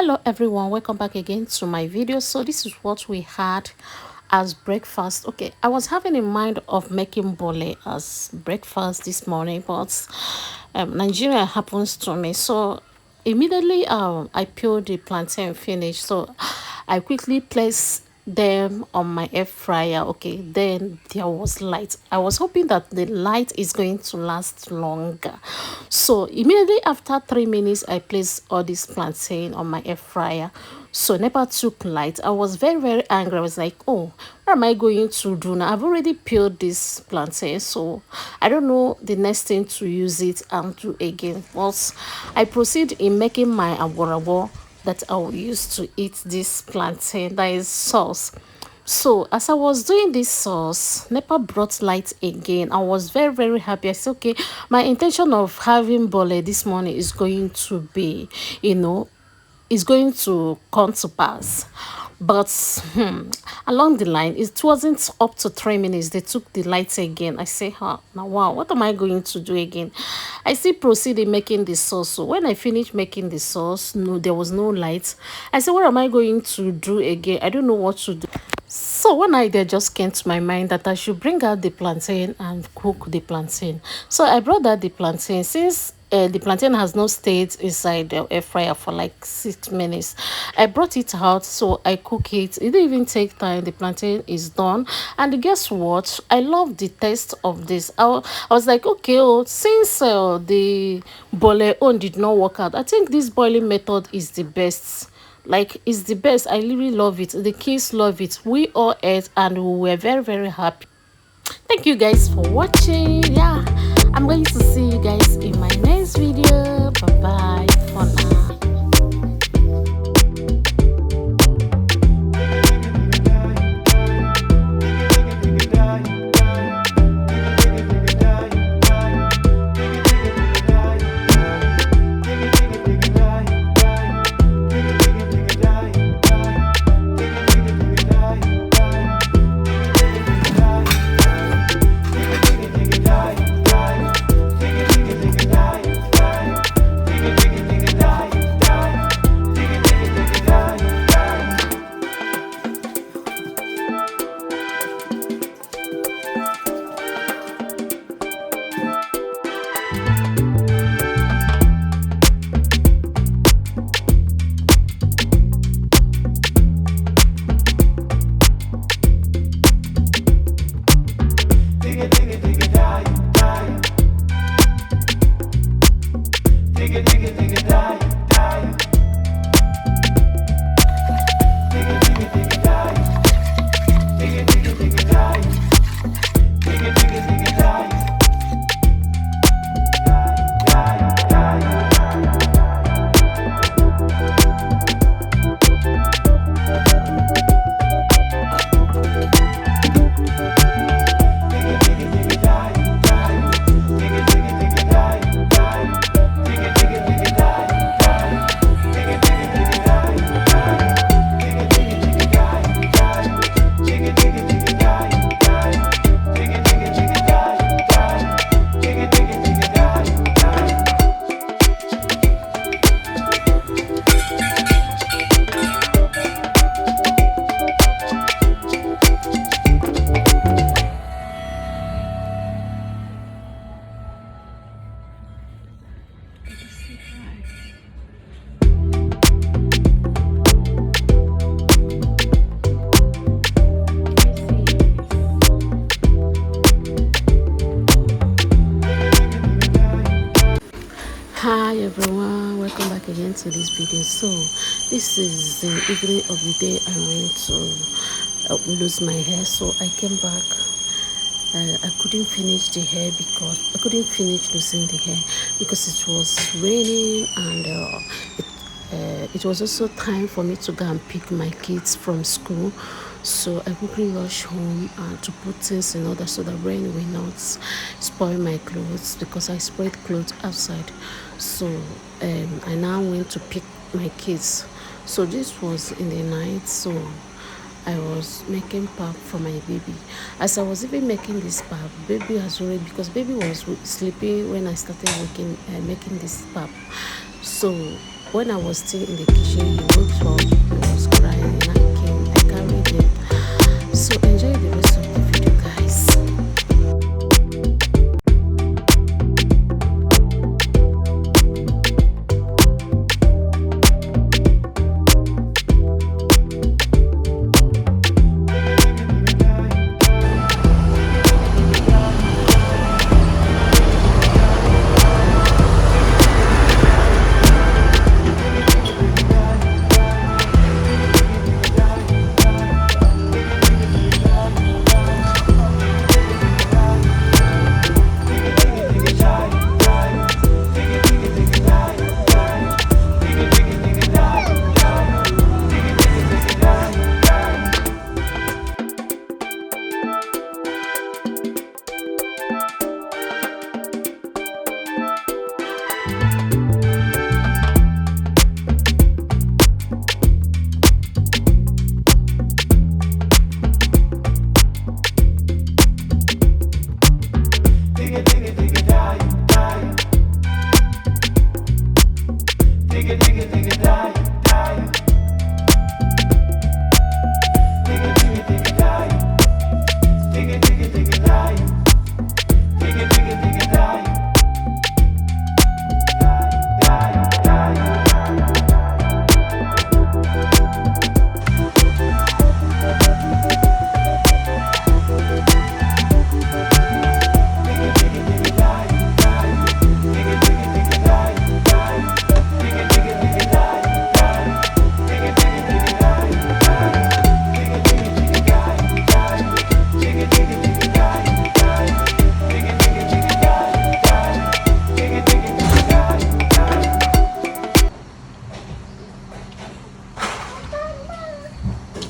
Hello everyone, welcome back again to my video. So this is what we had as breakfast. Okay, I was having in mind of making bole as breakfast this morning, but Nigeria happens to me. So immediately I peeled the plantain finish, so I quickly placed them on my air fryer. Okay, then there was light. I was hoping that the light is going to last longer, so immediately after 3 minutes I placed all this plantain on my air fryer. So never took light. I was very angry. I was like, oh, what am I going to do now? I've already peeled this plantain, so I don't know the next thing to use it and do again. But I proceed in making my aborabo that I will use to eat this plantain, that is sauce. So as I was doing this sauce, Nepa brought light again. I was very happy. I said, okay, my intention of having bole this morning is going to be, is going to come to pass. But along the line, it wasn't up to 3 minutes. They took the lights again. I say, huh, now wow, what am I going to do again? I still proceeded making the sauce. So when I finished making the sauce, no, there was no light. I said, what am I going to do again? I don't know what to do. So one idea just came to my mind that I should bring out the plantain and cook the plantain. So I brought out the plantain. Since the plantain has not stayed inside the air fryer for like 6 minutes, I brought it out, so I cook it. It didn't even take time. The plantain is done, and guess what? I love the taste of this. I was like, okay, oh, since the bole on did not work out, I think this boiling method is the best. Like, it's the best. I really love it. The kids love it. We all ate and we were very happy. Thank you guys for watching. Yeah, I'm going to see you guys in my next video. Bye bye for now. Hi everyone, welcome back again to this video. So this is the evening of the day I went to lose my hair, so I came back. I couldn't finish the hair because I couldn't finish losing the hair because it was raining, and it was also time for me to go and pick my kids from school. So I quickly rushed home to put things in order so that rain will not spoil my clothes, because I spread clothes outside. So I now went to pick my kids. So this was in the night, so I was making pap for my baby. As I was even making this pap, baby has already, because baby was sleeping when I started making this pap. So When I was still in the kitchen, he wakes up, he was crying, I carried him. So enjoy the rest of the video, guys.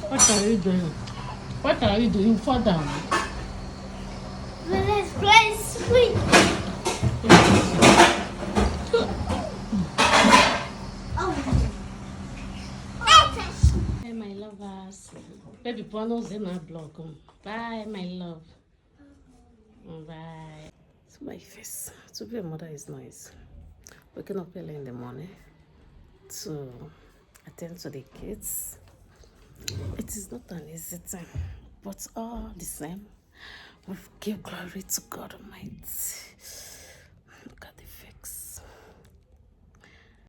What are you doing? What are you doing? Fall down. Let's play sweet. Bye, my lovers. Baby, Pono's in our block. Bye, my love. Bye. So my face. To be a mother is nice. Waking up early in the morning to attend to the kids. It is not an easy thing, but all the same, we give glory to God Almighty. Look at